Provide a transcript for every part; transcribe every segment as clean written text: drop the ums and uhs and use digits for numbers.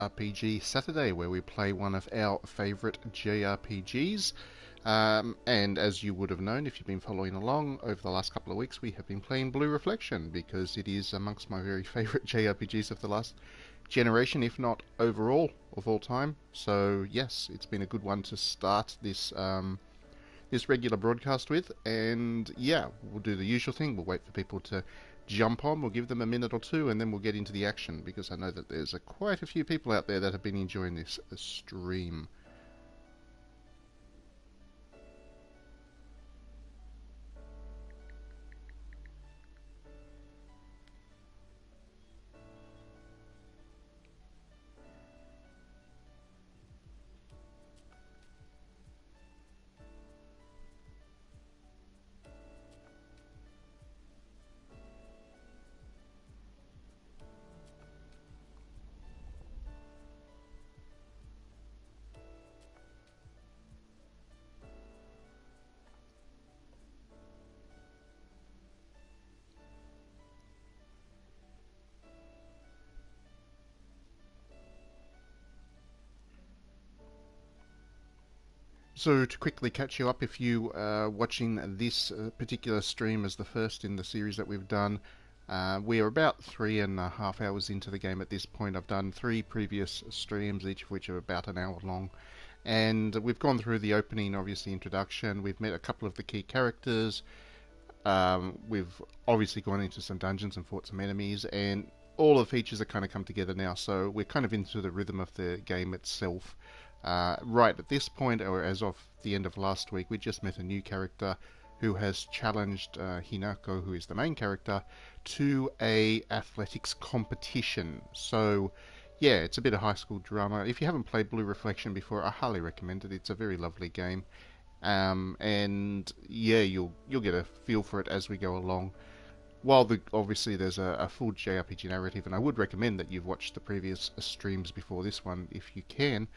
JRPG Saturday, where we play one of our favourite JRPGs. And as you would have known if you've been following along over the last couple of weeks, we have been playing Blue Reflection because it is amongst my very favourite JRPGs of the last generation, if not overall of all time. So yes, it's been a good one to start this regular broadcast with. And yeah, we'll do the usual thing. We'll wait for people to jump on. We'll give them a minute or two, and then we'll get into the action because I know that there's quite a few people out there that have been enjoying this stream. So to quickly catch you up, if you are watching this particular stream as the first in the series that we've done, we are about 3.5 hours into the game at this point. I've done 3 previous streams, each of which are about an hour long. And we've gone through the opening, obviously, introduction. We've met a couple of the key characters. We've obviously gone into some dungeons and fought some enemies. And all the features have kind of come together now. So we're kind of into the rhythm of the game itself. Right at this point, or as of the end of last week, we just met a new character who has challenged Hinako, who is the main character, to a athletics competition. So, yeah, it's a bit of high school drama. If you haven't played Blue Reflection before, I highly recommend it. It's a very lovely game, and yeah, you'll get a feel for it as we go along. While obviously there's a full JRPG narrative, and I would recommend that you've watched the previous streams before this one if you can.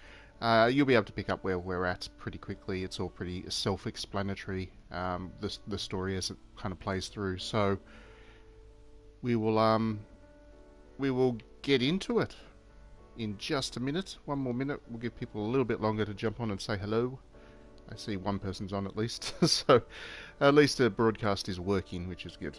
You'll be able to pick up where we're at pretty quickly. It's all pretty self-explanatory, the story as it kind of plays through. So we will get into it in just a minute. One more minute. We'll give people a little bit longer to jump on and say hello. I see one person's on at least, so at least the broadcast is working, which is good.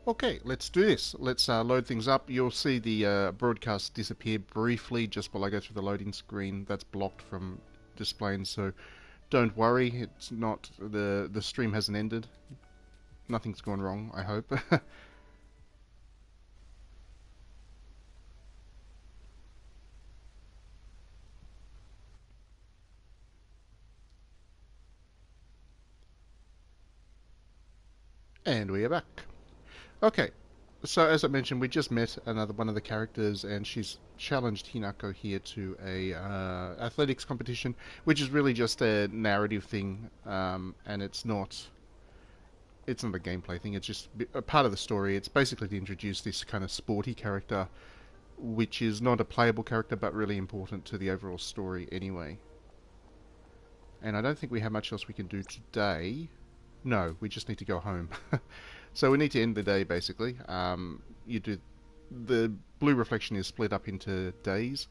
Okay, let's do this. Let's load things up. You'll see the broadcast disappear briefly just while I go through the loading screen. That's blocked from displaying, so don't worry. It's not the stream hasn't ended. Nothing's gone wrong, I hope. And we are back. Okay, so as I mentioned, we just met another one of the characters, and she's challenged Hinako here to a athletics competition, which is really just a narrative thing, and it's not a gameplay thing. It's just a part of the story. It's basically to introduce this kind of sporty character, which is not a playable character, but really important to the overall story anyway. And I don't think we have much else we can do today. No, we just need to go home. So we need to end the day basically. You do the Blue Reflection is split up into days,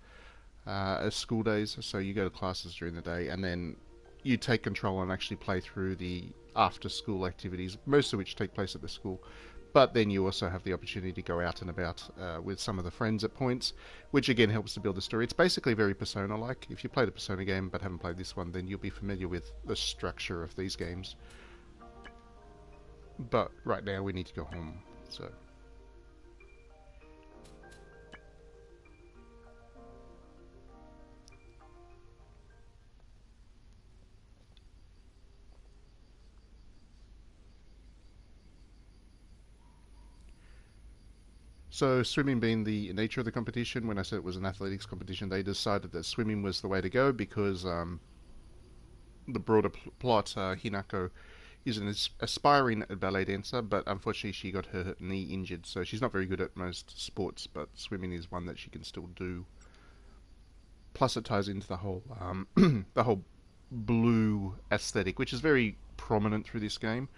as school days. So you go to classes during the day, and then you take control and actually play through the after-school activities, most of which take place at the school. But then you also have the opportunity to go out and about with some of the friends at points, which again helps to build the story. It's basically very Persona-like. If you played a Persona game but haven't played this one, then you'll be familiar with the structure of these games. But right now we need to go home, so... So swimming being the nature of the competition, when I said it was an athletics competition, they decided that swimming was the way to go because the broader plot, Hinako is an aspiring ballet dancer, but unfortunately she got her knee injured, so she's not very good at most sports, but swimming is one that she can still do. Plus, it ties into the whole the whole blue aesthetic, which is very prominent through this game.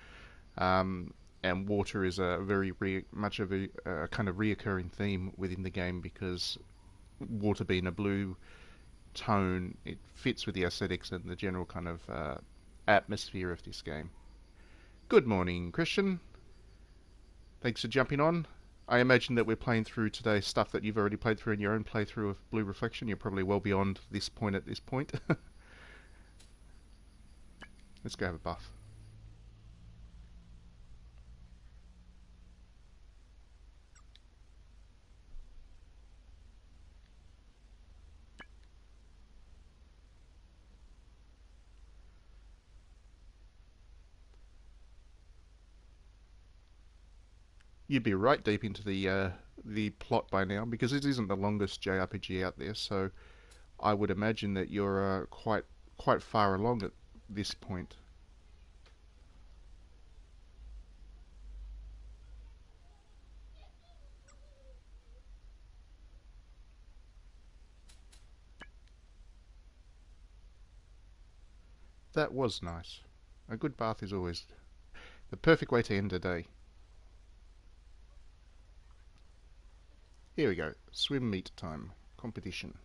And water is a very much of a kind of reoccurring theme within the game because water being a blue tone, it fits with the aesthetics and the general kind of atmosphere of this game. Good morning, Christian. Thanks for jumping on. I imagine that we're playing through today stuff that you've already played through in your own playthrough of Blue Reflection. You're probably well beyond this point at this point. Let's go have a buff. You'd be right deep into the plot by now because it isn't the longest JRPG out there. So I would imagine that you're quite far along at this point. That was nice. A good bath is always the perfect way to end a day. Here we go. Swim meet time. Competition.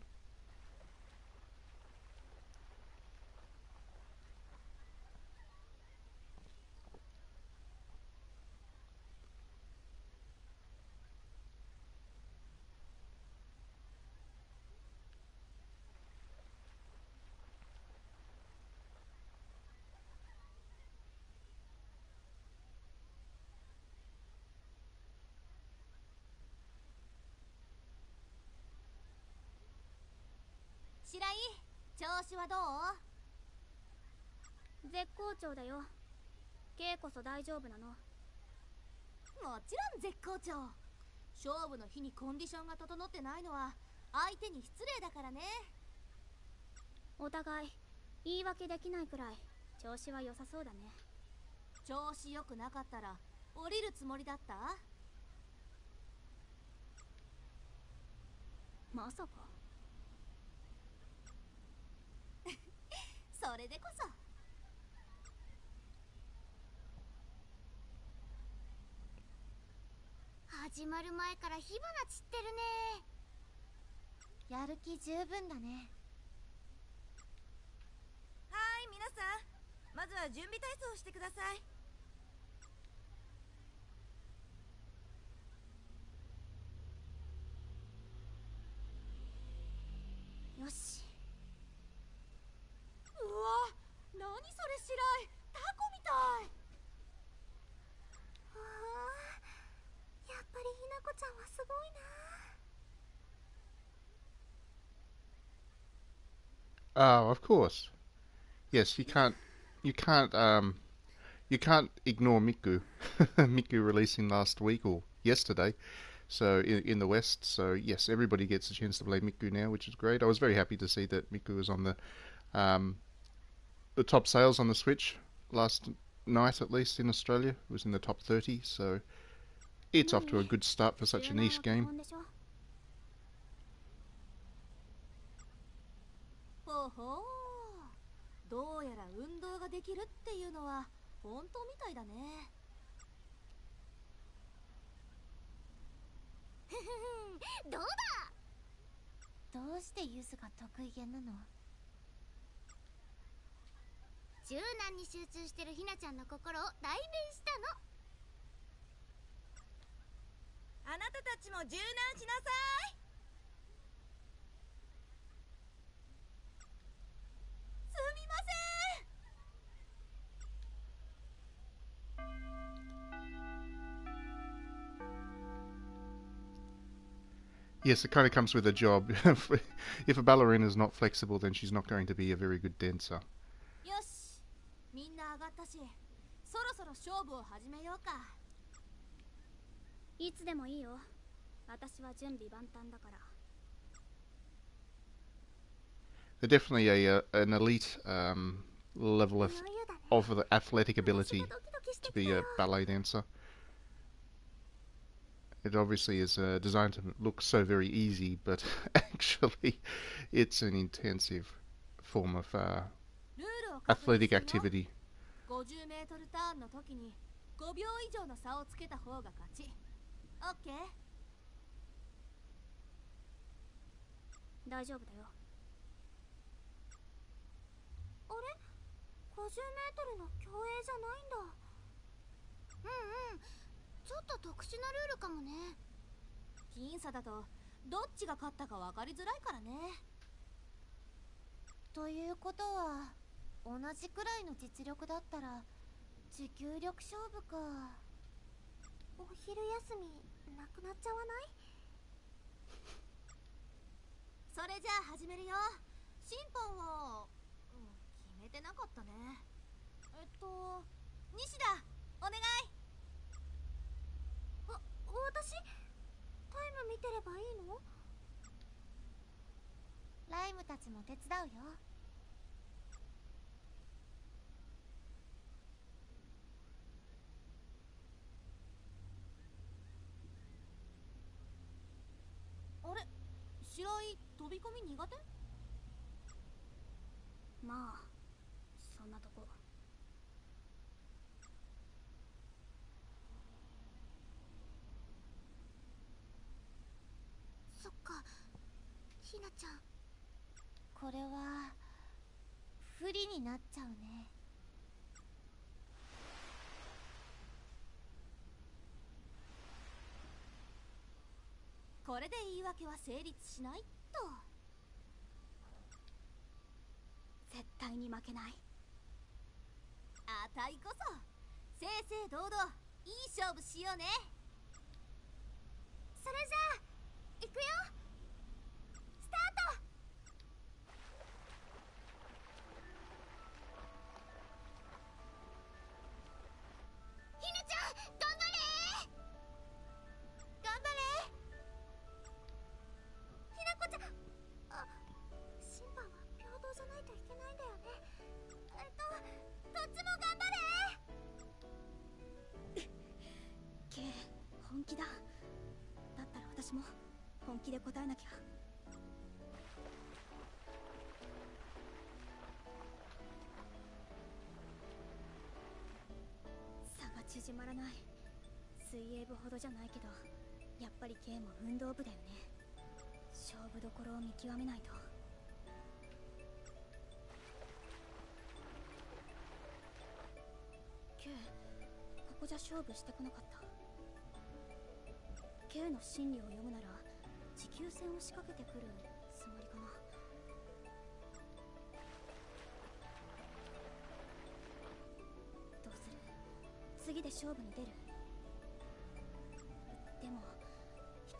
Oh, of course. Yes, you can't ignore Miku. Miku releasing last week or yesterday. So in the West, so yes, everybody gets a chance to play Miku now, which is great. I was very happy to see that Miku was on um, the top sales on the Switch last night, at least in Australia. It was in the top 30, so it's off to a good start for such a niche game. Yes, it kind of comes with a job. If a ballerina is not flexible, then she's not going to be a very good dancer. They're definitely an elite level of the athletic ability to be a ballet dancer. It obviously is designed to look so very easy, but actually it's an intensive form of athletic activity. 50メートルターンの時に5秒以上の差をつけた方が勝ち。オッケー。大丈夫だよ。あれ50メートルの競泳じゃないんだ。うんうん、ちょっと特殊なルールかもね。僅差だとどっちが勝ったか分かりづらいからね。ということは同じくらいの実力だったら持久力勝負か。お昼休みなくなっちゃわない？それじゃあ始めるよ。審判は、決めてなかったね。西田お願い。私タイム見てればいいの？ライムたちも手伝うよ。あれ白井飛び込み苦手？まあそんなとこ。そっか、ひなちゃん。これは不利になっちゃうね。これで言い訳は成立しないと。絶対に負けない。あたいこそ正々堂々いい勝負しようね。それじゃあ行くよ。スタート。ひなちゃん頑張れ。頑張れひなこちゃん。審判は平等じゃないといけないんだよね。どっちも頑張れ。ケイ本気だ。だったら私も本気で答えなきゃ。差が縮まらない。水泳部ほどじゃないけどやっぱりケイも運動部だよね。勝負どころを見極めないと。ケイここじゃ勝負してこなかった。K の心理を読むなら持久戦を仕掛けてくるつもりかな。どうする？次で勝負に出る？でも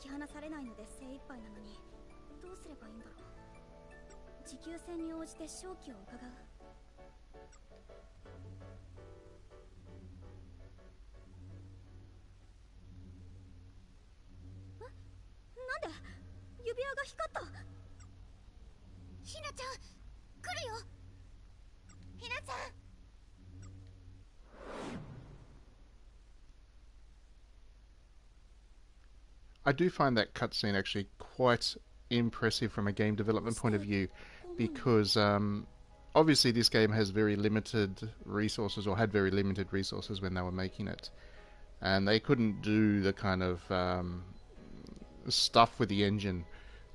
引き離されないので精一杯なのにどうすればいいんだろう。持久戦に応じて勝機を伺う。なんで指輪が光った。ひなちゃん来るよ。ひなちゃん。I do find that cutscene actually quite impressive from a game development point of view, because obviously this game has very limited resources, or had very limited resources when they were making it, and they couldn't do the kind of stuff with the engine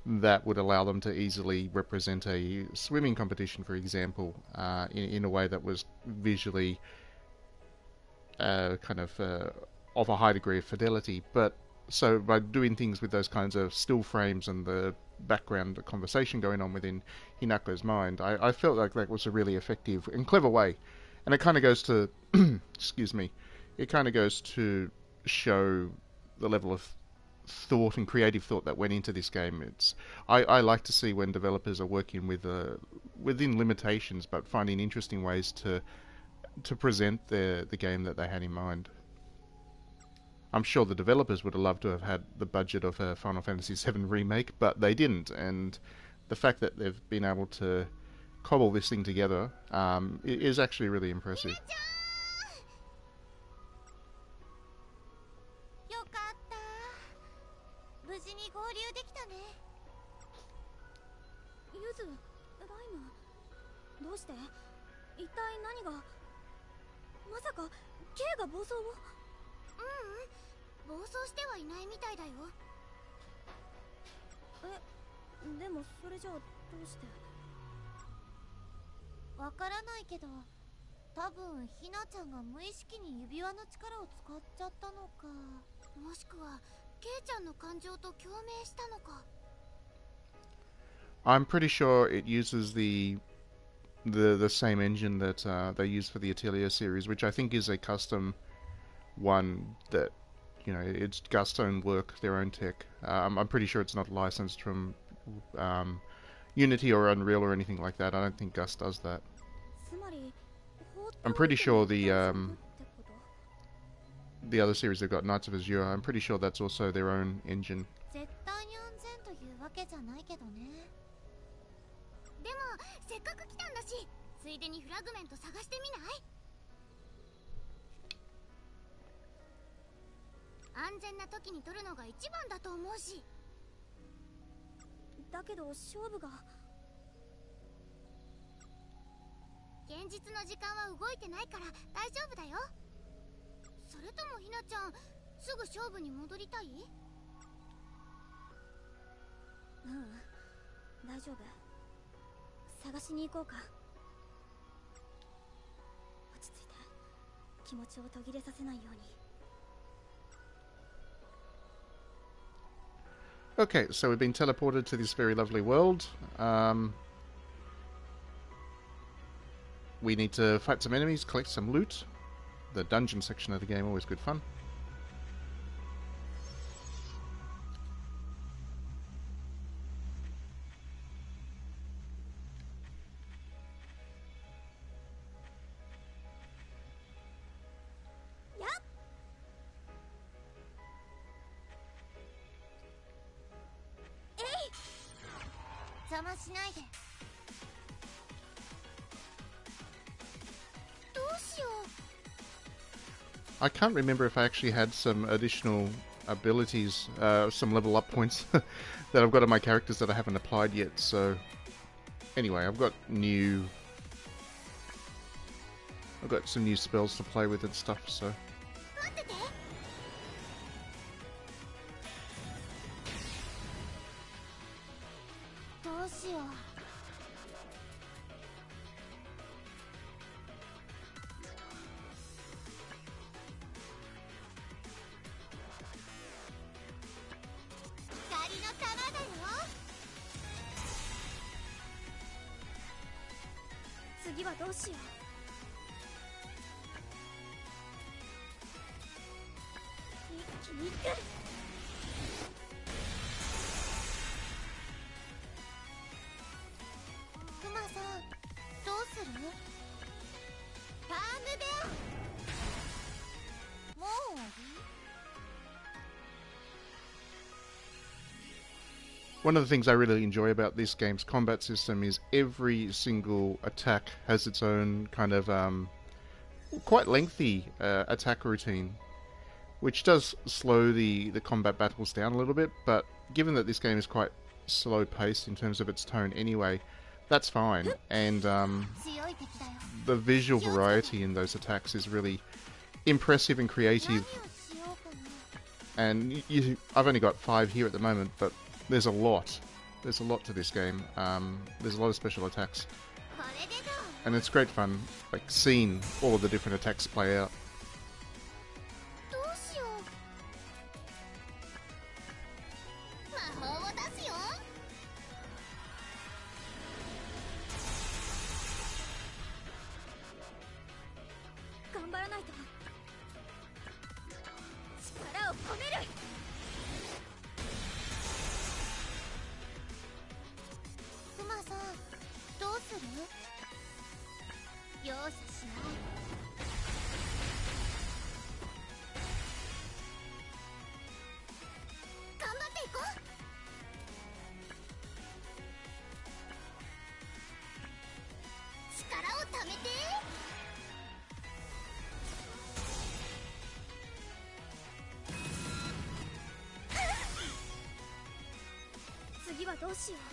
that would allow them to easily represent a swimming competition, for example, in a way that was visually of a high degree of fidelity. But so by doing things with those kinds of still frames and the background conversation going on within Hinako's mind, I felt like that was a really effective and clever way. And it kind of goes to, excuse me, it kind of goes to show the level of thought and creative thought that went into this game. I like to see when developers are working with within limitations, but finding interesting ways to present the game that they had in mind. I'm sure the developers would have loved to have had the budget of a Final Fantasy VII remake, but they didn't. And the fact that they've been able to cobble this thing together is actually really impressive. よかった。無事に合流できたね。ゆず、ライム、どうして？一体何が？まさか K が暴走を？暴走してはいないみたいだよ。でもそれじゃあどうして？わからないけど、多分ひなちゃんが無意識に指輪の力を使っちゃったのか、もしくは K ちゃんの感情と共鳴したのか。I'm pretty sure it uses the same engine that they use for the Atelier series, which I think is a custom one that, you know, it's Gust's own work, their own tech. I'm pretty sure it's not licensed from Unity or Unreal or anything like that. I don't think Gust does that. I'm pretty sure the other series they've got, Knights of Azure, I'm pretty sure that's also their own engine. 絶対に安全というわけじゃないけどね。でもせっかく来たんだし、ついでにフラグメント探してみない？安全な時に取るのが一番だと思うし。だけど勝負が現実の時間は動いてないから大丈夫だよ。それともひなちゃん、すぐ勝負に戻りたい？大丈夫。探しに行こうか。落ち着いて、気持ちを途切れさせないように。Okay, so we've been teleported to this very lovely world. We need to fight some enemies, collect some loot. The dungeon section of the game, always good fun. Yep. 邪魔しないで。どうしよう。I can't remember if I actually had some additional abilities, some level up points that I've got on my characters that I haven't applied yet. So anyway, I've got some new spells to play with and stuff. So 待ってて。どうしよう。光の玉だよ。次はどうしよう。一気にいく。クマさん、どうする？パームベア。もう終わり？ one of the things I really enjoy about this game's combat system is every single attack has its own kind of quite lengthy attack routine, which does slow the combat battles down a little bit, but given that this game is quite slow paced in terms of its tone anyway, that's fine. And the visual variety in those attacks is really impressive and creative. And I've only got 5 here at the moment, but there's a lot. There's a lot to this game. There's a lot of special attacks. And it's great fun, like, seeing all of the different attacks play out. どうしよう。魔法を出すよ。頑張らないと。力を込める。クマさん、どうする？容赦しない。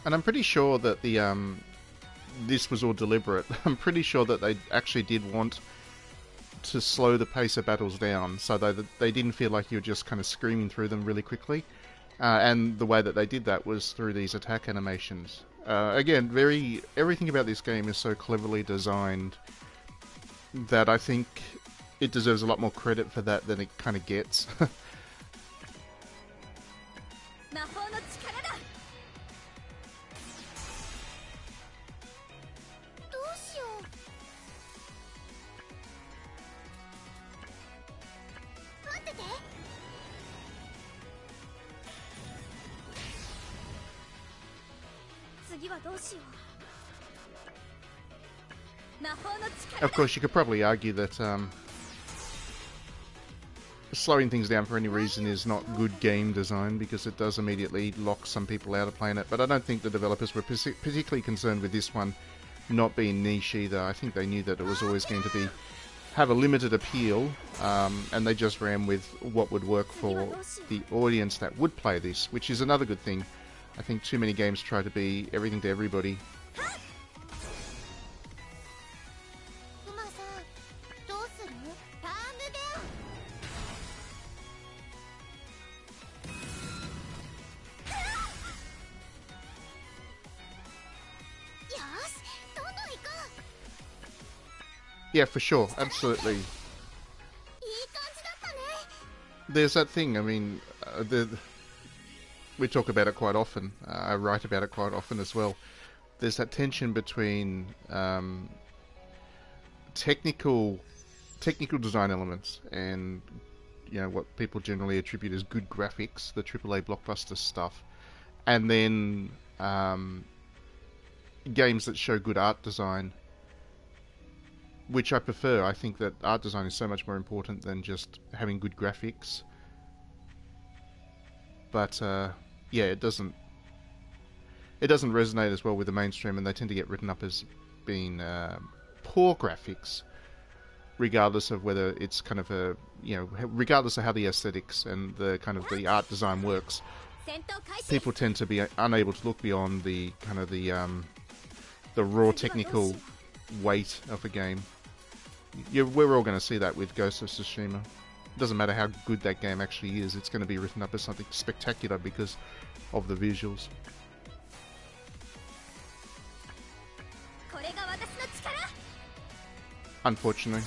And I'm pretty sure that this was all deliberate. I'm pretty sure that they actually did want to slow the pace of battles down, so they didn't feel like you were just kind of screaming through them really quickly. And the way that they did that was through these attack animations. Again, everything about this game is so cleverly designed that I think it deserves a lot more credit for that than it kind of gets. Of course, you could probably argue that slowing things down for any reason is not good game design, because it does immediately lock some people out of playing it. But I don't think the developers were particularly concerned with this one not being niche either. I think they knew that it was always going to have a limited appeal, and they just ran with what would work for the audience that would play this, which is another good thing. I think too many games try to be everything to everybody. Yeah, for sure, absolutely. There's that thing, I mean, we talk about it quite often. I write about it quite often as well. There's that tension between technical design elements and, you know, what people generally attribute as good graphics, the AAA blockbuster stuff, and then games that show good art design, which I prefer. I think that art design is so much more important than just having good graphics. But yeah, it doesn't resonate as well with the mainstream, and they tend to get written up as being poor graphics, regardless of whether it's kind of a, you know, regardless of how the aesthetics and the kind of the art design works. People tend to be unable to look beyond the kind of the raw technical weight of a game. We're all going to see that with Ghost of Tsushima. It doesn't matter how good that game actually is, it's going to be written up as something spectacular because of the visuals. Unfortunately,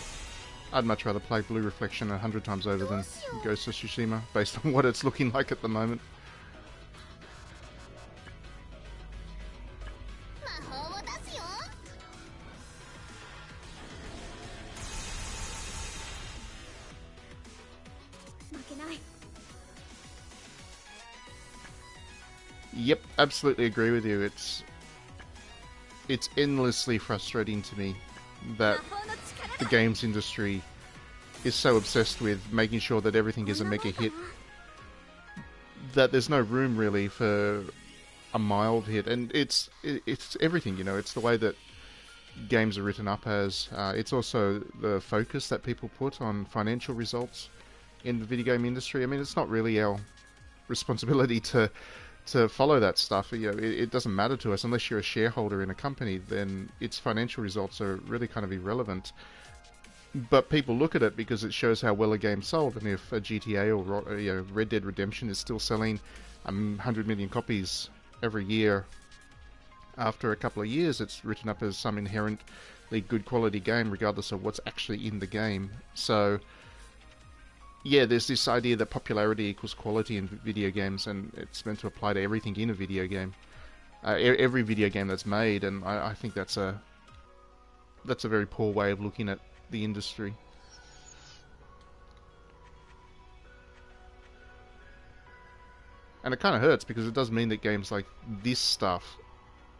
I'd much rather play Blue Reflection 100 times over than Ghost of Tsushima, based on what it's looking like at the moment. Yep, absolutely agree with you. It's endlessly frustrating to me that the games industry is so obsessed with making sure that everything is a mega hit that there's no room really for a mild hit. And it's everything, you know. It's the way that games are written up as. It's also the focus that people put on financial results in the video game industry. I mean, it's not really our responsibility to follow that stuff. You know, it doesn't matter to us unless you're a shareholder in a company. Then its financial results are really kind of irrelevant. But people look at it because it shows how well a game sold, and if a GTA or, you know, Red Dead Redemption is still selling 100 million copies every year, after a couple of years, it's written up as some inherently good quality game, regardless of what's actually in the game. So yeah, there's this idea that popularity equals quality in video games, and it's meant to apply to everything in a video game, every video game that's made, and I think that's a very poor way of looking at the industry. And it kind of hurts, because it does mean that games like this stuff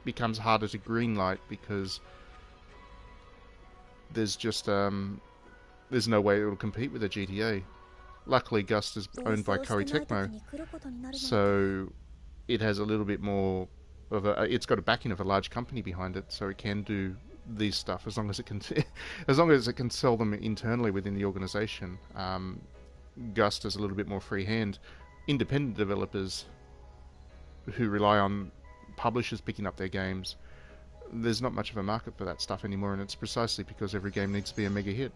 becomes harder to greenlight, because there's just there's no way it'll compete with a GTA. Luckily, Gust is owned by Koei Tecmo, so it has a little bit more of it's got a backing of a large company behind it, so it can do these stuff as long as it can, as long as it can sell them internally within the organization. Gust has a little bit more free hand. Independent developers who rely on publishers picking up their games, there's not much of a market for that stuff anymore, and it's precisely because every game needs to be a mega hit.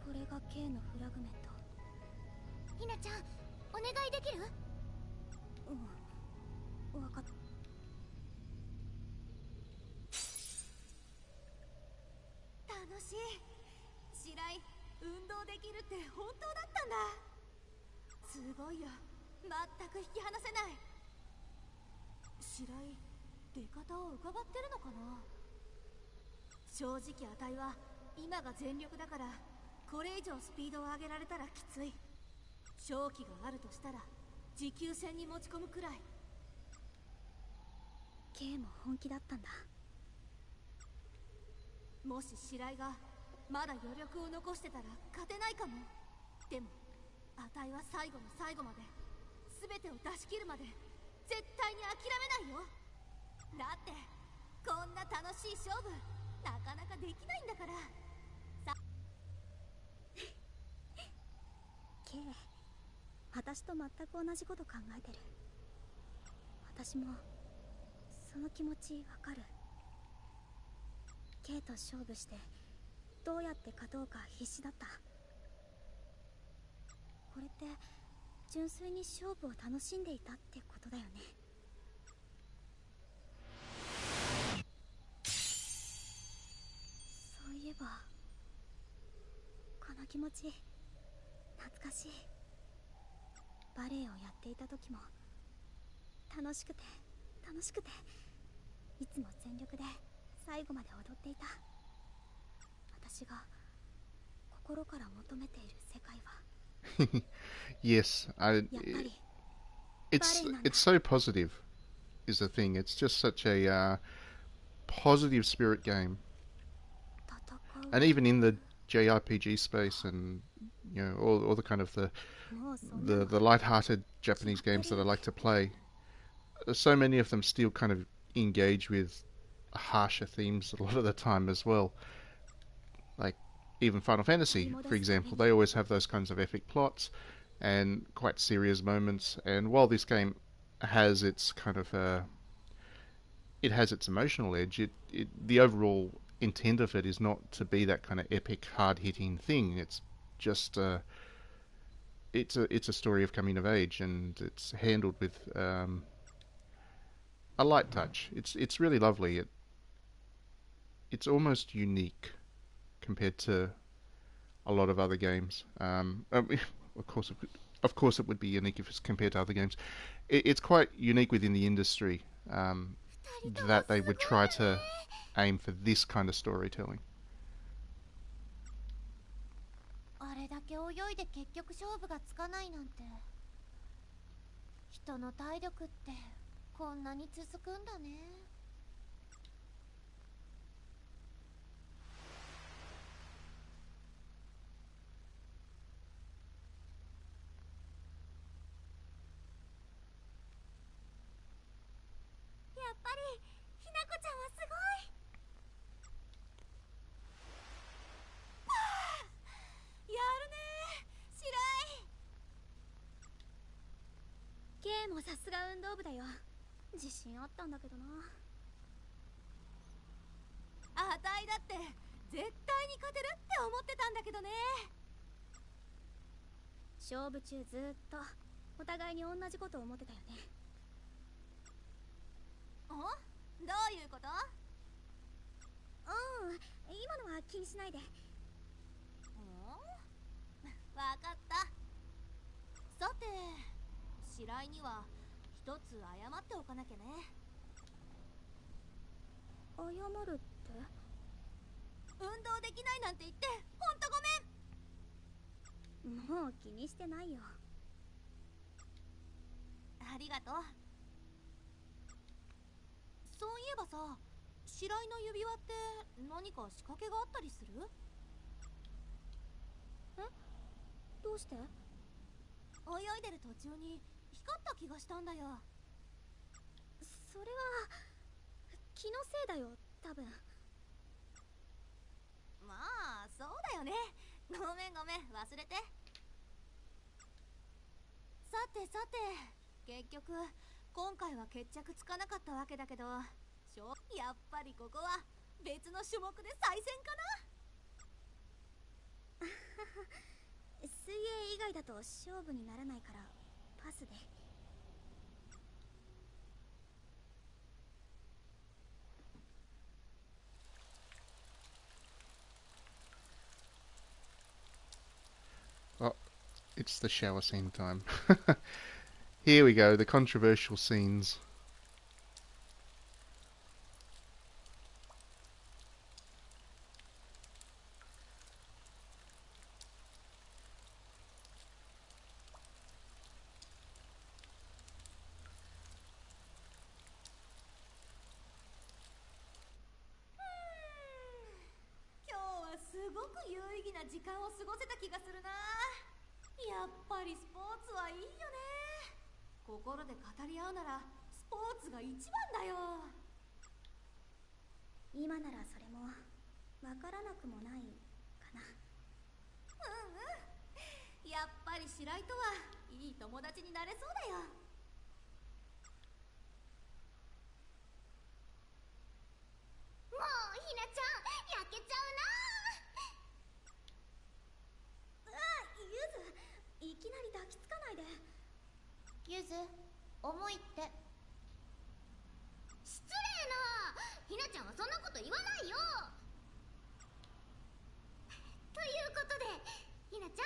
これが K のフラグメント。ひなちゃん、お願いできる？うん、わかった。楽しい。白井、運動できるって本当だったんだ。すごいよ。全く引き離せない。白井、出方を伺ってるのかな。正直あたいは今が全力だから、これ以上スピードを上げられたらきつい。勝機があるとしたら持久戦に持ち込むくらい。 K も本気だったんだ。もし白井がまだ余力を残してたら勝てないかも。でもあたいは最後の最後まで全てを出し切るまで絶対に諦めないよ。だってこんな楽しい勝負なかなかできないんだからさ。K、 私と全く同じこと考えてる。私もその気持ちわかる。 K と勝負してどうやって勝とうか必死だった。これって純粋に勝負を楽しんでいたってことだよね。そういえばこの気持ち懐かしい。バレエをやっていた時も楽しくて楽しくて、いつも全力で最後まで踊っていた。私が心から求めている世界は。Yes, やっぱり it's so positive is the thing. It's just such a positive spirit game, and even in the JRPG space, and all the kind of the light-hearted Japanese games that I like to play, so many of them still kind of engage with harsher themes a lot of the time as well. Like even Final Fantasy, for example, they always have those kinds of epic plots and quite serious moments. And while this game has its kind of it has its emotional edge, the overall intent of it is not to be that kind of epic, hard-hitting thing. It's just it's a story of coming of age, and it's handled with a light touch. It's really lovely. It's almost unique compared to a lot of other games. Of course, it would be unique if it's compared to other games. It's quite unique within the industry that they would try to aim for this kind of storytelling. あれだけ泳いで結局勝負がつかないなんて。人の体力ってこんなに続くんだね。やっぱりひなこちゃんはすごい。やるね白井。 K もさすが運動部だよ。自信あったんだけどな。あたいだって絶対に勝てるって思ってたんだけどね。勝負中ずっとお互いに同じことを思ってたよね。どういうこと？今のは気にしないで。わかった。さて、白井には一つ謝っておかなきゃね。謝るって？運動できないなんて言ってほんとごめん。もう気にしてないよ。ありがとう。そういえばさ、白井の指輪って何か仕掛けがあったりする？どうして？泳いでる途中に光った気がしたんだよ。それは気のせいだよ、多分。まあそうだよね。ごめんごめん、忘れて。さてさて、結局今回は決着つかなかったわけだけど、やっぱりここは別の種目で再戦かな。水泳以外だと勝負にならないからパスで。Oh, it's the shower scene time. Here we go, the controversial scenes. Today すごく有意義な時間を過ごせた気がするな。やっぱりスポーツはいいよね。心で語り合うならスポーツが一番だよ。今ならそれもわからなくもないかな。うんうん。やっぱり白井とはいい友達になれそうだよ。もうひなちゃん焼けちゃうな。ゆず、いきなり抱きつかないで。ゆず、重いって。失礼な。ひなちゃんはそんなこと言わないよ。ということでひなちゃ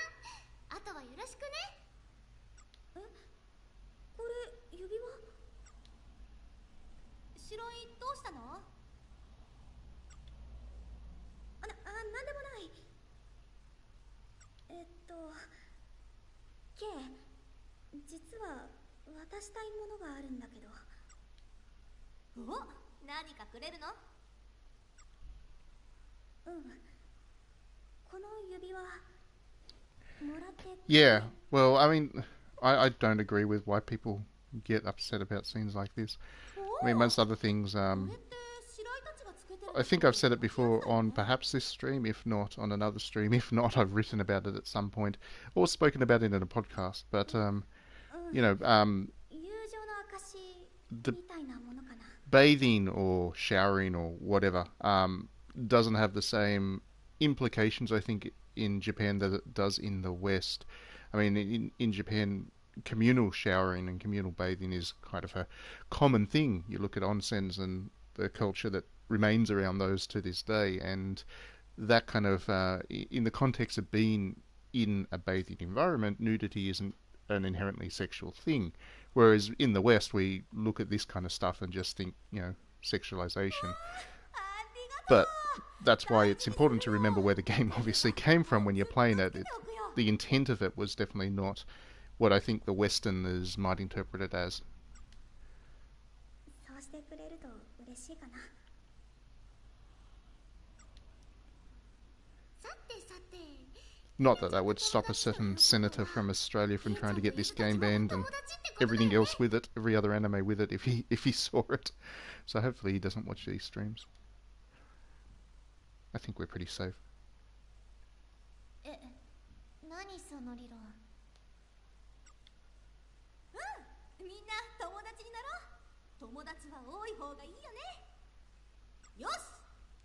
ん、あとはよろしくね。え、これ指輪。白井どうしたの？なんでもない。K、実は渡したいものがあるんだけど。お、何かくれるの？うん、この指輪もらって。Yeah, well, I mean, I don't agree with why people get upset about scenes like this. I mean, most other things, I think I've said it before on perhaps this stream, if not on another stream. If not, I've written about it at some point or spoken about it in a podcast. But, you know, the bathing or showering or whatever doesn't have the same implications, I think, in Japan that it does in the West. I mean, in Japan, communal showering and communal bathing is kind of a common thing. You look at onsens and the culture that remains around those to this day, and that kind of, in the context of being in a bathing environment, nudity isn't an inherently sexual thing. Whereas in the West, we look at this kind of stuff and just think, sexualization. But that's why it's important to remember where the game obviously came from when you're playing it. The intent of it was definitely not what I think the Westerners might interpret it as. Not that that would stop a certain senator from Australia from trying to get this game banned and everything else with it, every other anime with it, if he saw it. So hopefully he doesn't watch these streams. I think we're pretty safe. 何その理論。うん、みんな友達になろう。友達は多い方がいいよね。よし、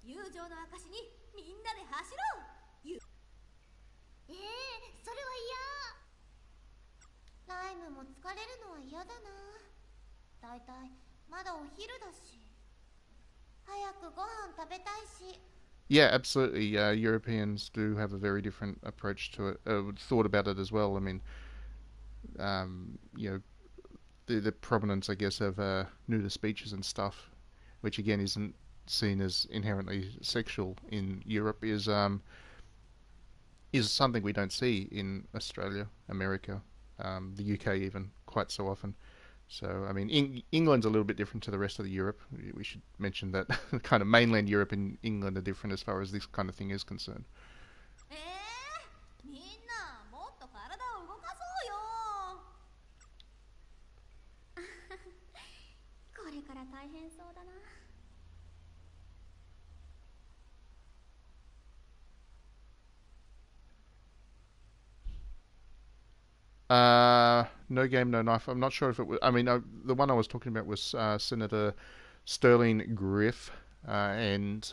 友情の証にみんなで走ろう。それは嫌。ライムも疲れるのは嫌だな。だいたいまだお昼だし。早くご飯食べたいし。Yeah, absolutely. Europeans do have a very different approach to it. Thought about it as well. I mean, you know, the prominence, I guess, of nudist beaches and stuff, which again isn't seen as inherently sexual in Europe, is something we don't see in Australia, America, the UK even quite so often. So, I mean, England's a little bit different to the rest of the Europe. We should mention that kind of mainland Europe and England are different as far as this kind of thing is concerned. みんなもっと体を動かそうよ。これから大変そうだな。No Game, No Knife. I'm not sure if it was. I mean, the one I was talking about was Senator Sterling Griff, and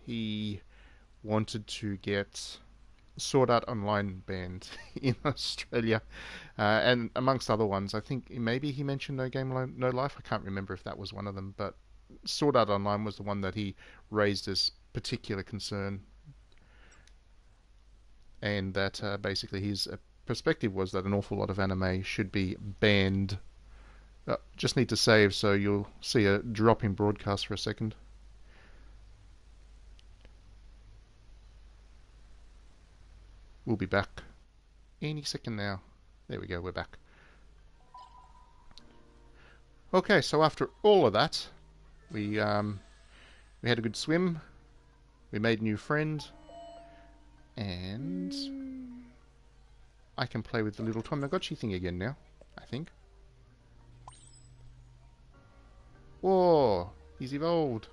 he wanted to get Sword Art Online banned in Australia, and amongst other ones. I think maybe he mentioned No Game, No Life. I can't remember if that was one of them, but Sword Art Online was the one that he raised as particular concern, and that basically his perspective was that an awful lot of anime should be banned. Just need to save, so you'll see a drop in broadcast for a second. We'll be back any second now. There we go, we're back. Okay, so after all of that, we had a good swim, we made a new friend, and I can play with the little Tamagotchi thing again now, I think. Whoa, he's evolved.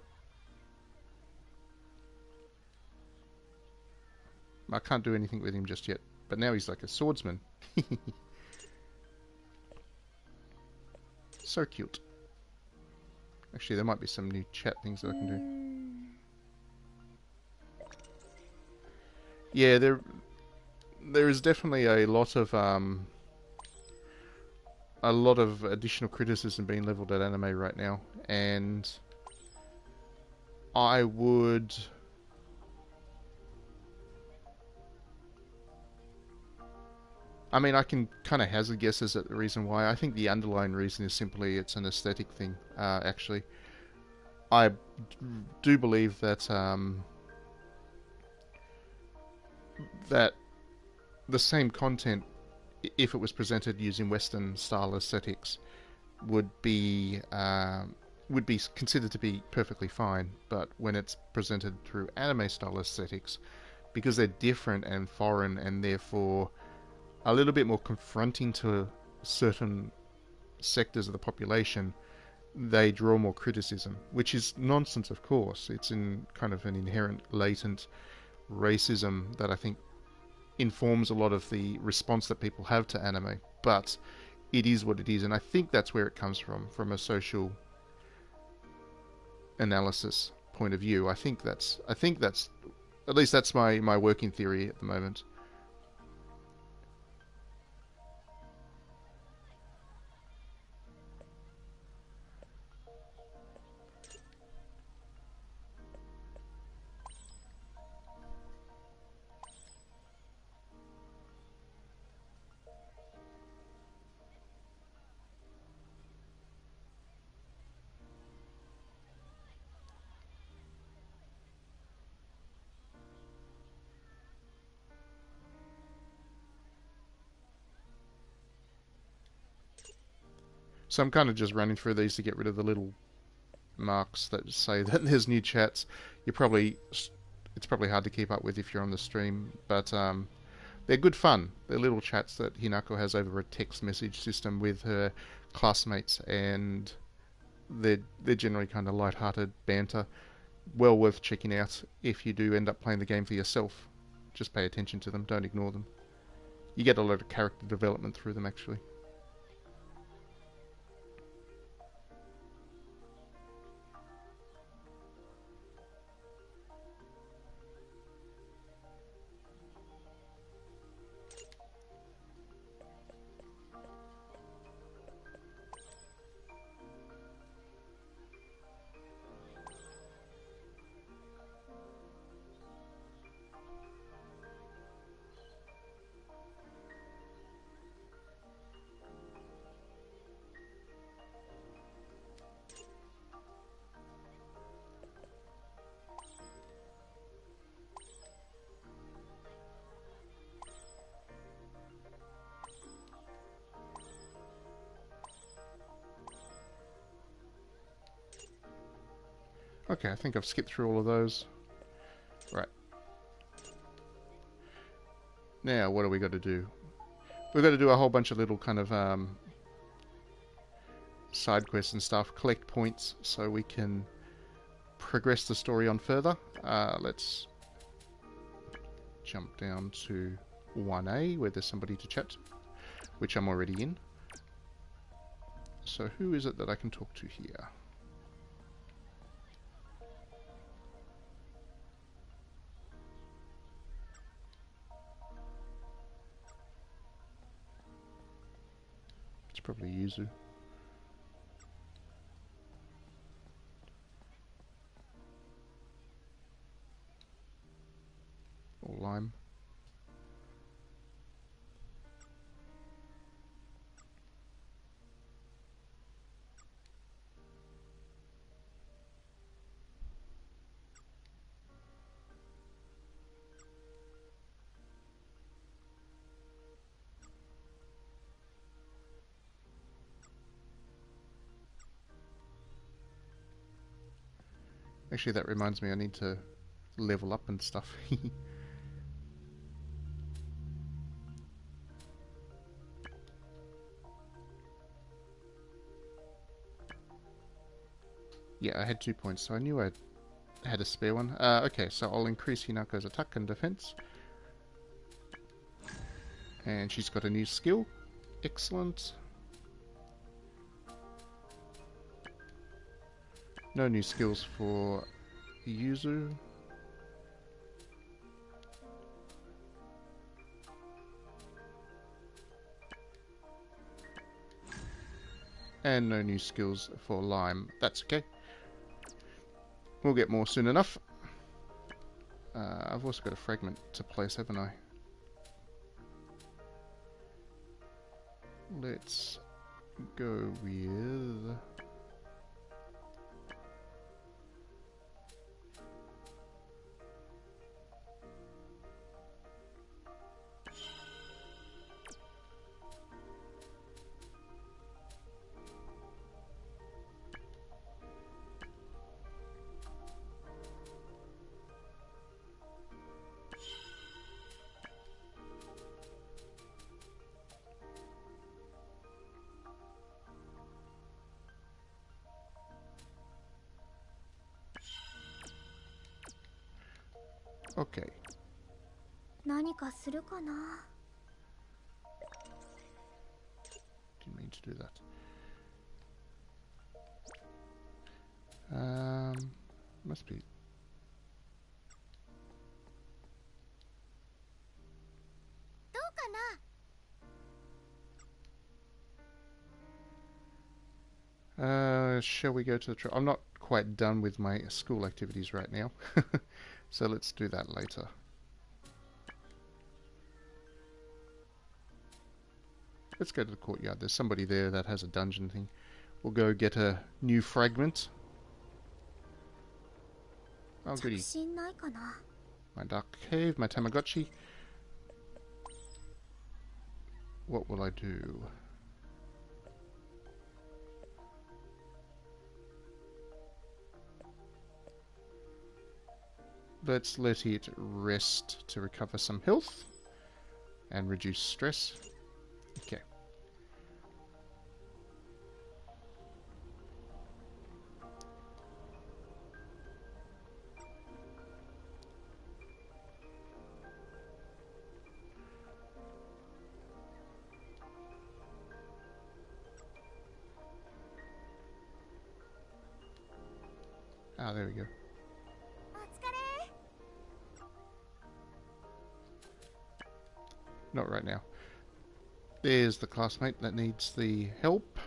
I can't do anything with him just yet, but now he's like a swordsman. So cute. Actually, there might be some new chat things that I can do. Yeah, there is definitely a lot of additional criticism being leveled at anime right now, and I would. I mean, I can kind of hazard guesses at the reason why. I think the underlying reason is simply it's an aesthetic thing, actually. I do believe that that the same content, if it was presented using Western style aesthetics, would be considered to be perfectly fine. But when it's presented through anime style aesthetics, because they're different and foreign and therefore a little bit more confronting to certain sectors of the population, they draw more criticism, which is nonsense, of course. It's in kind of an inherent latent racism that I think informs a lot of the response that people have to anime. But it is what it is, and I think that's where it comes from a social analysis point of view. I think that's at least that's my working theory at the moment. So I'm kind of just running through these to get rid of the little marks that say that there's new chats. It's probably hard to keep up with if you're on the stream, but they're good fun. They're little chats that Hinako has over a text message system with her classmates, and they're generally kind of light-hearted banter. Well worth checking out if you do end up playing the game for yourself. Just pay attention to them, don't ignore them. You get a lot of character development through them, actually. Okay, I think I've skipped through all of those. Right. Now, what do we got to do? We've got to do a whole bunch of little kind of side quests and stuff, collect points so we can progress the story on further. Let's jump down to 1A where there's somebody to chat. which I'm already in. So who is it that I can talk to here? It's probably Yuzu. Or Lime. Actually, that reminds me, I need to level up and stuff. Yeah, I had 2 points, so I knew I had a spare one. Okay, so I'll increase Hinako's attack and defense. And she's got a new skill. Excellent. No new skills for Yuzu. And no new skills for Lime. That's okay. We'll get more soon enough. I've also got a fragment to place, haven't I? Let's go with... Okay. 何かするかな。 Didn't mean to do that. Must be... shall we go to the... I'm not quite done with my school activities right now. So let's do that later. Let's go to the courtyard. There's somebody there that has a dungeon thing. We'll go get a new fragment. Oh, goody. 着信ないかな。 My dark cave, my Tamagotchi. What will I do? Let's let it rest to recover some health and reduce stress. Okay. Ah, there we go. お疲れ。 Not right now. There's the classmate that needs the help.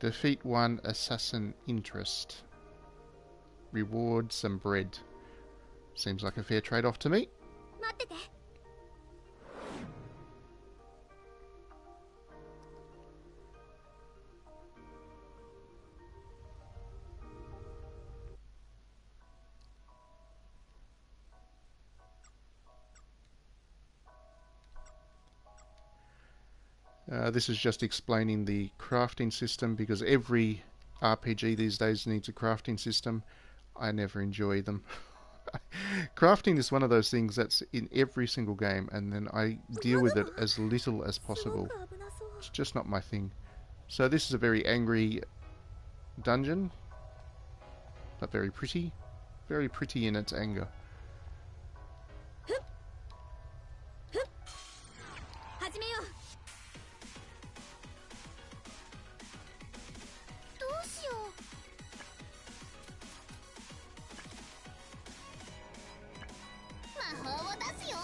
Defeat one assassin interest. Reward some bread. Seems like a fair trade-off to me. 待ってて。 This is just explaining the crafting system because every RPG these days needs a crafting system. I never enjoy them. Crafting is one of those things that's in every single game, and then I deal with it as little as possible. It's just not my thing. So this is a very angry dungeon. but very pretty. Very pretty in its anger. 始めよう。どうしよう。魔法を出すよ。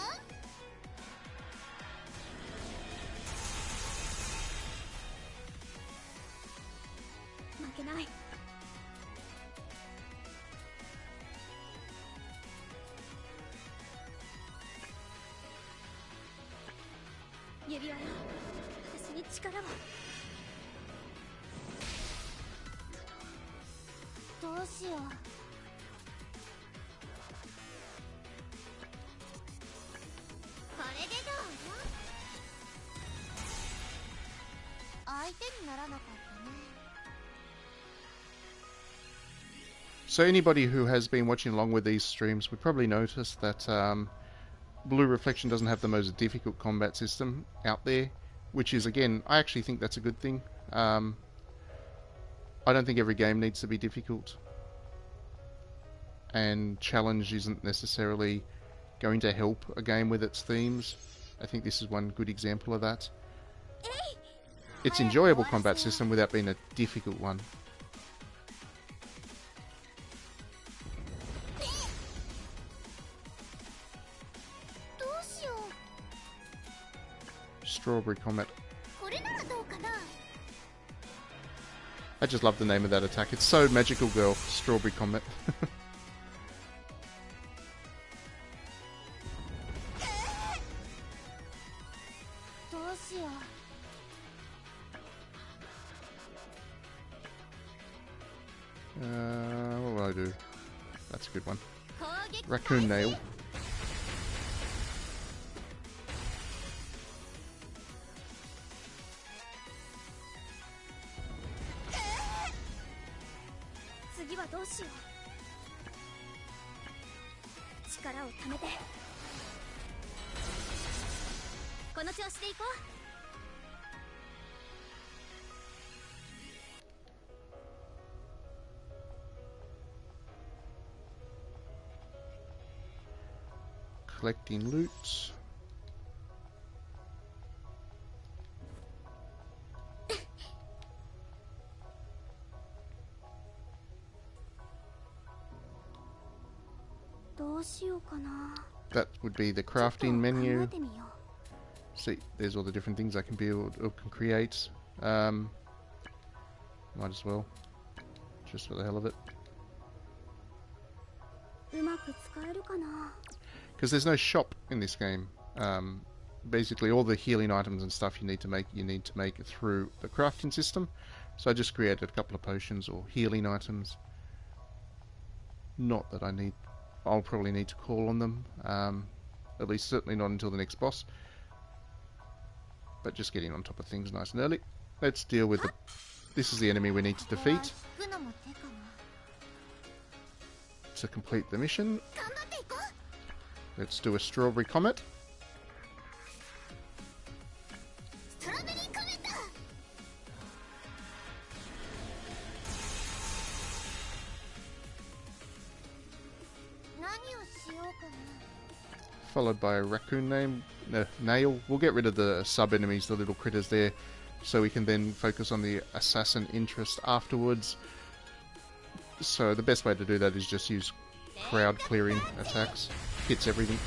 負けない。指輪よ、私に力を。どうしよう。これでどうよ。相手にならなかったね。 So anybody who has been watching along with these streams would probably notice that Blue Reflection doesn't have the most difficult combat system out there, which is, again, I actually think that's a good thing. I don't think every game needs to be difficult, and challenge isn't necessarily going to help a game with its themes. I think this is one good example of that. It's an enjoyable combat system without being a difficult one. Strawberry Comet. I just love the name of that attack. It's so magical, girl. Strawberry Comet. What will I do? That's a good one. Raccoon Nail. Collecting loot. That would be the crafting menu. See, there's all the different things I can build or can create. Might as well, just for the hell of it. Because there's no shop in this game. Basically, all the healing items and stuff you need to make it through the crafting system. So I just created a couple of potions or healing items. Not that I'll probably need to call on them. At least certainly not until the next boss. But just getting on top of things nice and early. Let's deal with the... This is the enemy we need to defeat to complete the mission. Let's do a Strawberry Comet. Followed by a raccoon nail. We'll get rid of the sub-enemies, the little critters there, so we can then focus on the assassin interest afterwards. So the best way to do that is just use crowd clearing attacks. Hits everything.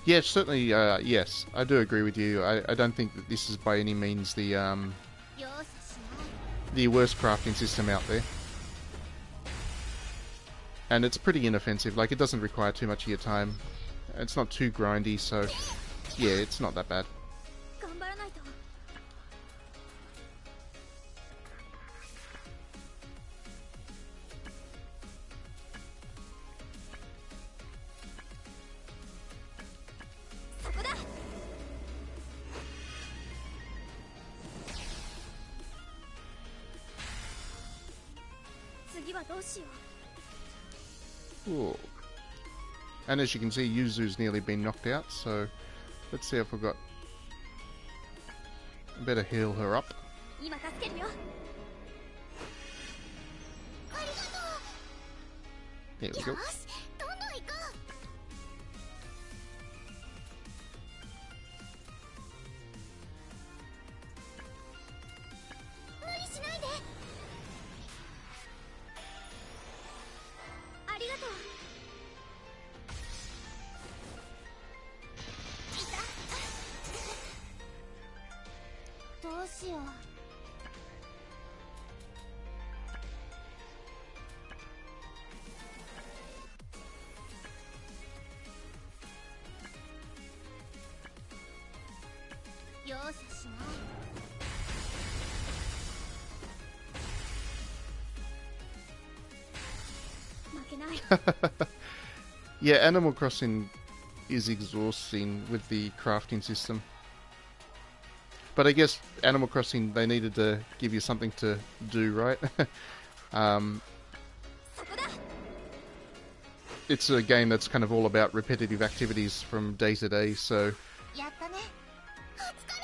Yeah, certainly, yes. I do agree with you. I don't think that this is by any means the the worst crafting system out there. And it's pretty inoffensive, like it doesn't require too much of your time. It's not too grindy, so yeah, it's not that bad. 頑張らないと。そこだ。次はどうしよう。 Ooh. And as you can see, Yuzu's nearly been knocked out, so let's see if we've got... Better heal her up. 今助けるよ。ありがと There う。 we よ go. し、どんどん行こう。無理しないで。ありがとう。どうしよう。容赦しない。負けない。 Yeah, Animal Crossing is exhausting with the crafting system. But I guess Animal Crossing, they needed to give you something to do, right? そこだ。 It's a game that's kind of all about repetitive activities from day to day, so やったね。お疲れ。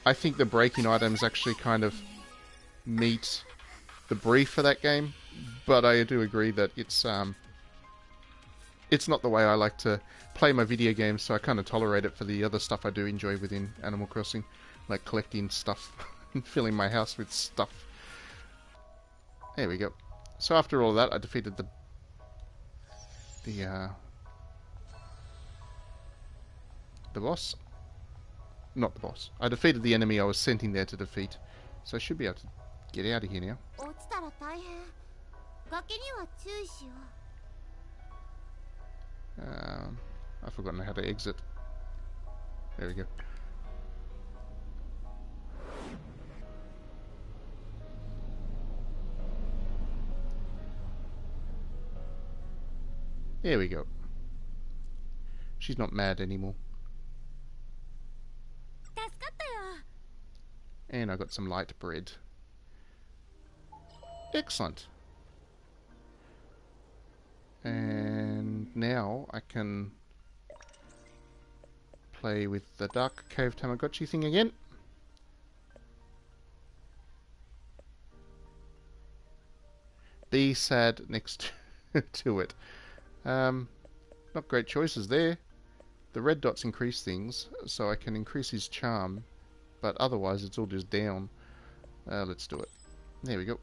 I think the breaking items actually kind of meet the brief for that game. But I do agree that it's not the way I like to play my video games, so I kind of tolerate it for the other stuff I do enjoy within Animal Crossing, like collecting stuff and filling my house with stuff. There we go. So after all of that, I defeated the boss. Not the boss. I defeated the enemy I was sent in there to defeat. So I should be able to get out of here now. 落ちたら大変。崖には注意しよう。 I've forgotten how to exit. There we go. There we go. She's not mad anymore. 助かったよ。 And I got some light bread. Excellent. And now I can play with the Dark Cave Tamagotchi thing again. Be sad next to it. Not great choices there. The red dots increase things, so I can increase his charm, but otherwise it's all just down. Let's do it. There we go.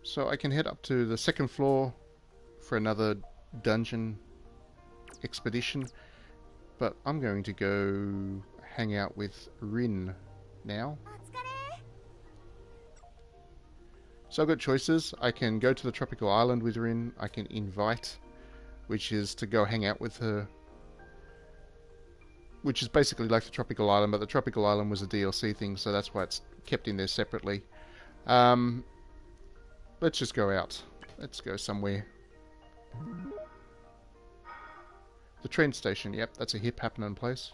So I can head up to the second floor for another dungeon expedition, but I'm going to go hang out with Rin now. お疲れ。 So I've got choices. I can go to the tropical island with Rin. I can invite, which is to go hang out with her, which is basically like the tropical island, but the tropical island was a DLC thing, so that's why it's kept in there separately. Let's just go out. Let's go somewhere. The train station, yep, that's a hip happening place.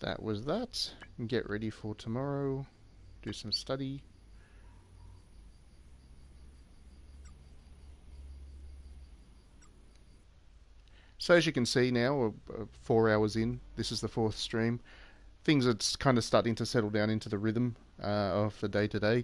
that was that. Get ready for tomorrow. Do some study. So as you can see now, 4 hours in, this is the fourth stream. Things are kind of starting to settle down into the rhythm of the day to day.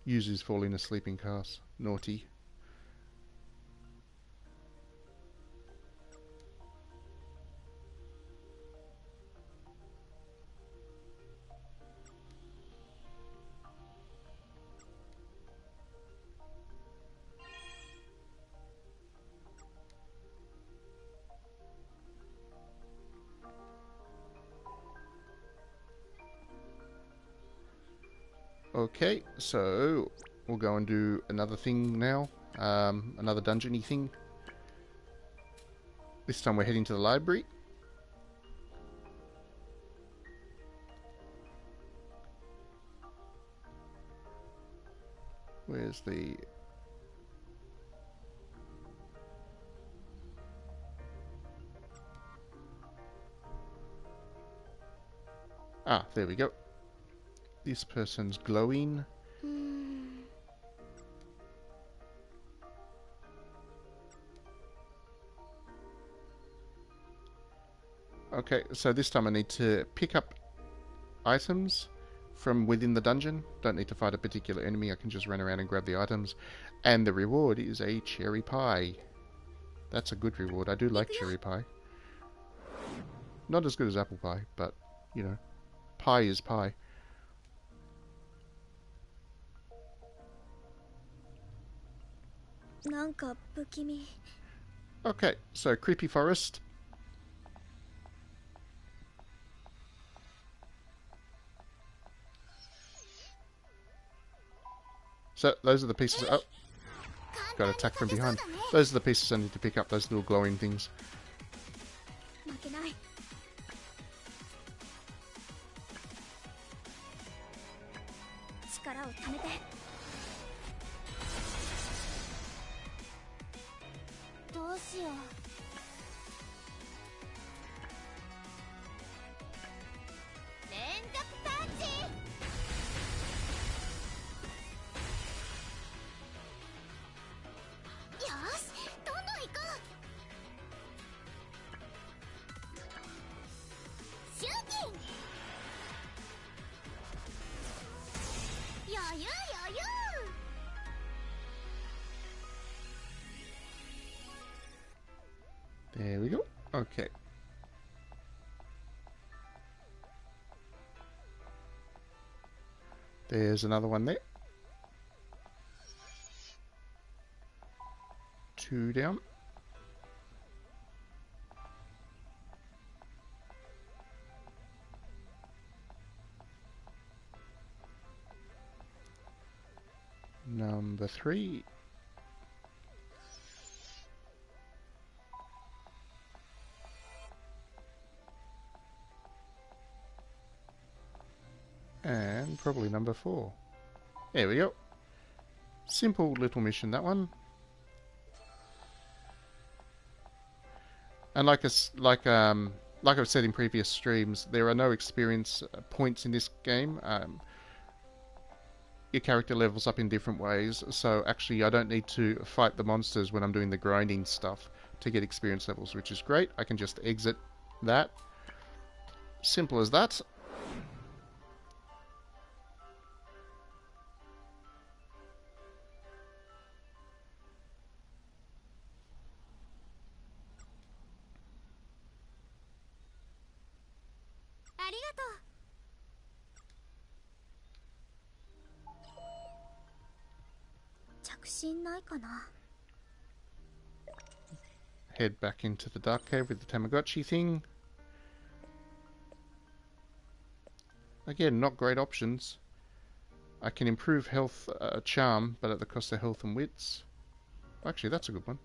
Users falling asleep in cars. Naughty. Okay, so we'll go and do another thing now. Another dungeony thing. This time we're heading to the library. Where's the... Ah, there we go. This person's glowing. Okay, so this time I need to pick up items from within the dungeon. Don't need to fight a particular enemy, I can just run around and grab the items. And the reward is a cherry pie. That's a good reward. I do like cherry pie. Not as good as apple pie, but, you know, pie is pie. Okay, so creepy forest. So those are the pieces. Oh, got attacked from behind. Those are the pieces I need to pick up. Those little glowing things. There we go. Okay. There's another one there. 2 down. Number 3. And probably number 4. There we go. Simple little mission, that one. And like I've said in previous streams, there are no experience points in this game. Your character levels up in different ways, so actually I don't need to fight the monsters when I'm doing the grinding stuff to get experience levels, which is great. I can just exit that. Simple as that. Head back into the dark cave with the Tamagotchi thing. Again, not great options. I can improve health charm, but at the cost of health and wits. Actually, that's a good one.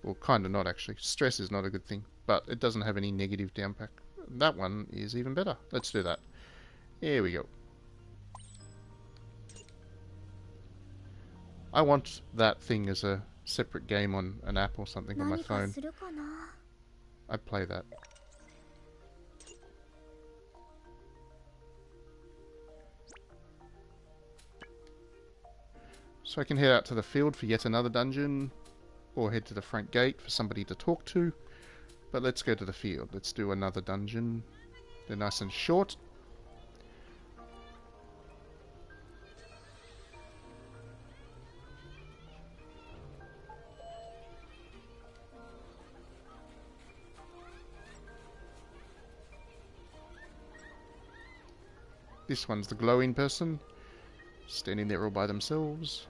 Well, kind of not actually. Stress is not a good thing, but it doesn't have any negative downpack. That one is even better. Let's do that. Here we go. I want that thing as a separate game on an app or something on my phone. I'd play that. So I can head out to the field for yet another dungeon, or head to the front gate for somebody to talk to. But let's go to the field. Let's do another dungeon. They're nice and short. This one's the glowing person, standing there all by themselves.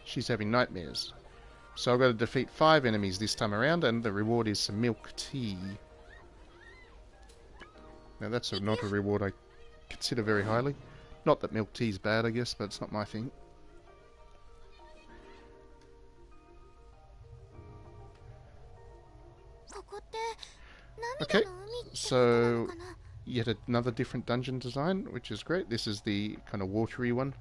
She's having nightmares. So I've got to defeat 5 enemies this time around, and the reward is some milk tea. Now that's not a reward I consider very highly. Not that milk tea's bad, I guess, but it's not my thing. Okay, so yet another different dungeon design, which is great. This is the kind of watery one.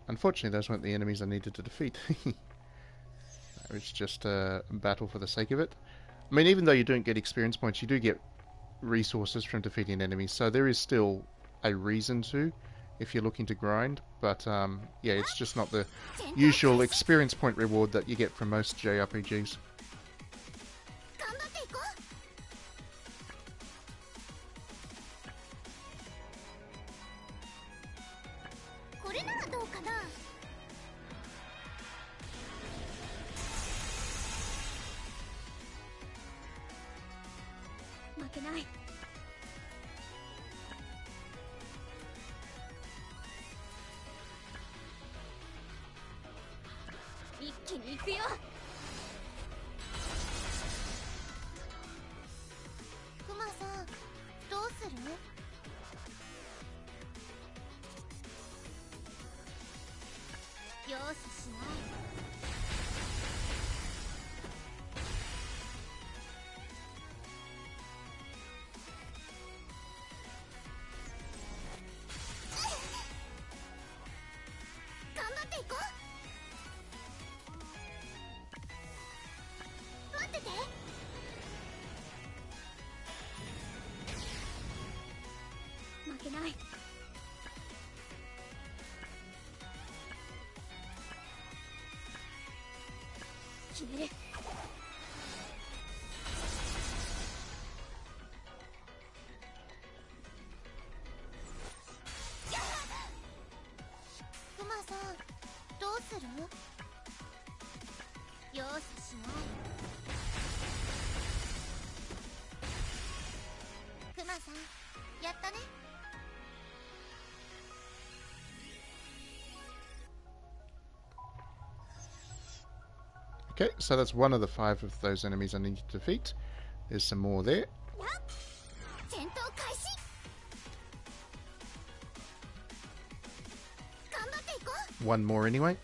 Unfortunately, those weren't the enemies I needed to defeat. It's just a battle for the sake of it. I mean, even though you don't get experience points, you do get resources from defeating enemies, so there is still a reason to, if you're looking to grind. But yeah, it's just not the usual experience point reward that you get from most JRPGs. Okay, so that's one of the 5 of those enemies I need to defeat. There's some more there. One more anyway.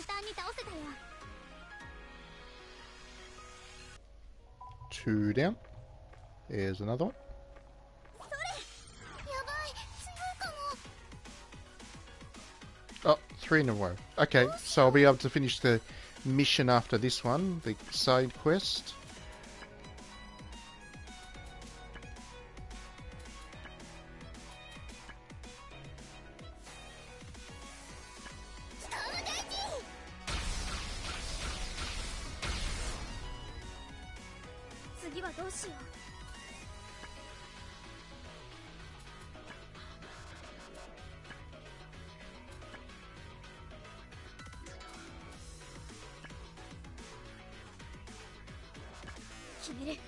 単に倒せたよ。 2 down. There's another one. それ、やばい、強いかも。 Oh, 3 in a row. Okay, so I'll be able to finish the mission after this one, the side quest. ストームゲージ。次はどうしよう。決める。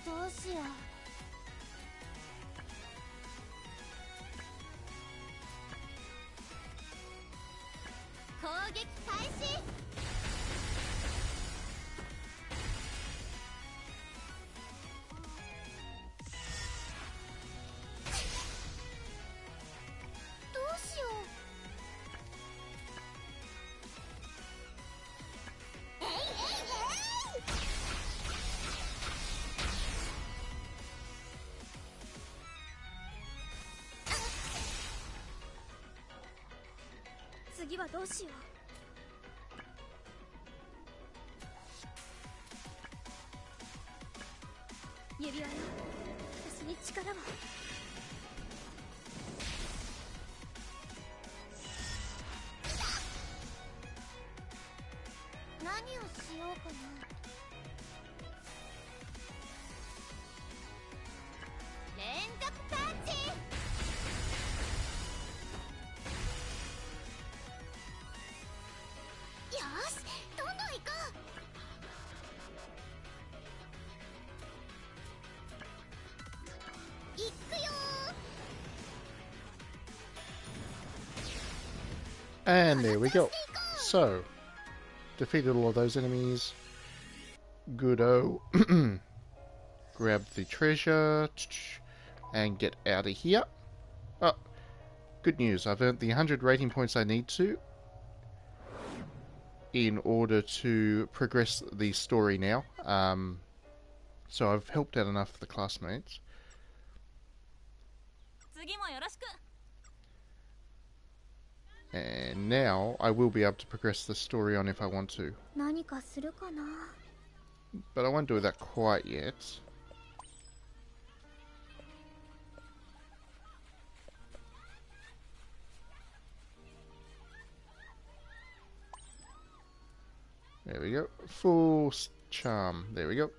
どうしよう。攻撃開始。どうしよう。えいえいえい。次はどうしよう。指輪よ、私に力を。何をしようかな。連続パンチ。よし、どんどん行こう。行くよ And there we go. So, defeated all of those enemies. Good-o. Grab the treasure and get out of here. Oh, good news. I've earned the 100 rating points I need to in order to progress the story now. So I've helped out enough of the classmates. And now I will be able to progress the story on if I want to. 何かするかな。 But I won't do that quite yet. There we go. Full charm. There we go.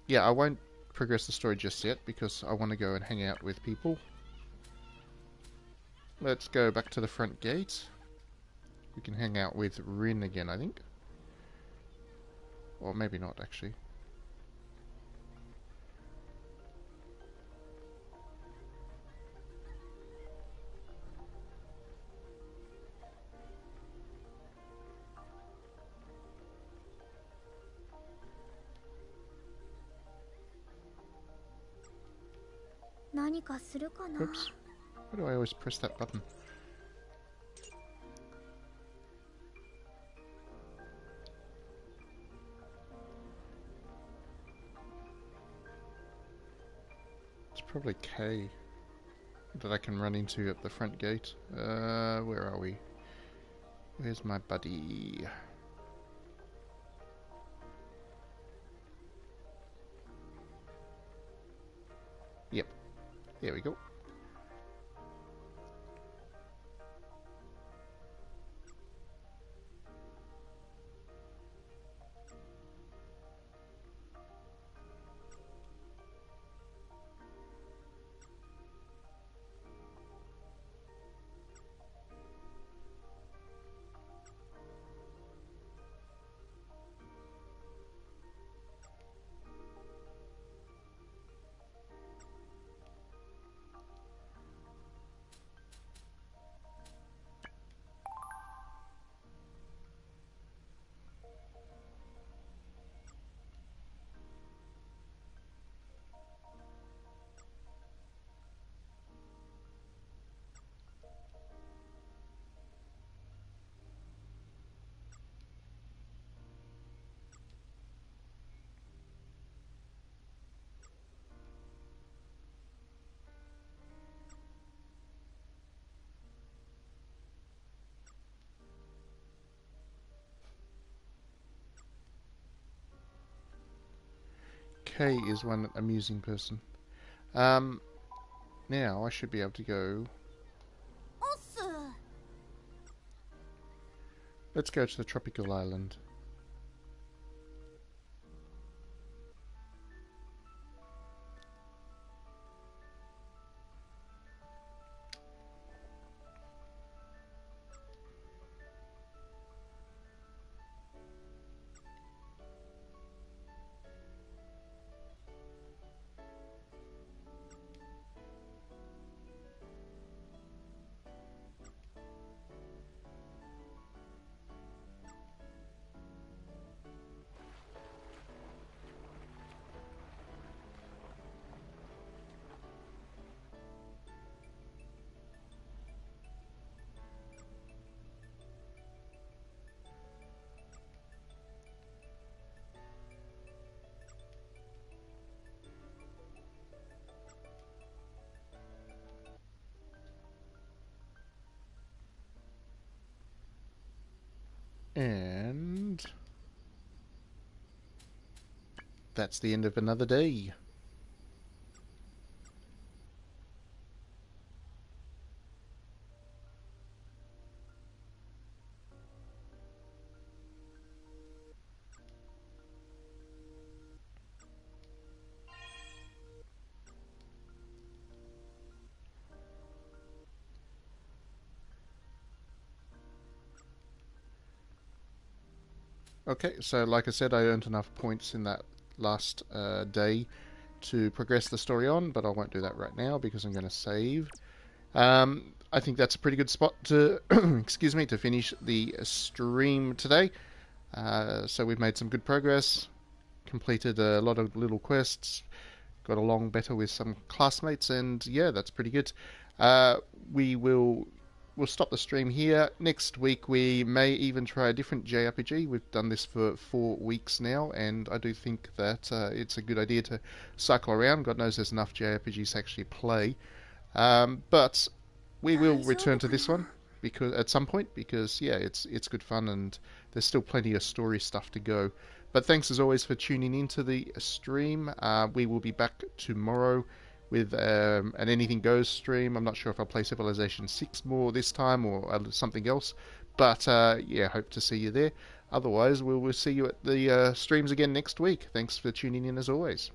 Yeah, I won't progress the story just yet because I want to go and hang out with people. Let's go back to the front gate. We can hang out with Rin again, I think. Or maybe not, actually. Oops. Why do I always press that button? It's probably K that I can run into at the front gate. Where are we? Where's my buddy? Yep. There we go. Kay is one amusing person. Um, now I should be able to go. おっす。Let's go to the tropical island. And that's the end of another day. Okay, so like I said, I earned enough points in that last day to progress the story on, but I won't do that right now because I'm going to save. I think that's a pretty good spot to, excuse me, to finish the stream today. So we've made some good progress, completed a lot of little quests, got along better with some classmates, and yeah, that's pretty good. Uh, we will we'll stop the stream here. Next week we may even try a different JRPG. We've done this for 4 weeks now, and I do think that it's a good idea to cycle around. God knows there's enough JRPGs to actually play. But we will 大丈 return 夫 to か this one な。 because at some point because yeah, it's good fun and there's still plenty of story stuff to go. But thanks as always for tuning into the stream. We will be back tomorrow with an Anything Goes stream. I'm not sure if I'll play Civilization 6 more this time or something else. But yeah, hope to see you there. Otherwise, we'll see you at the streams again next week. Thanks for tuning in as always.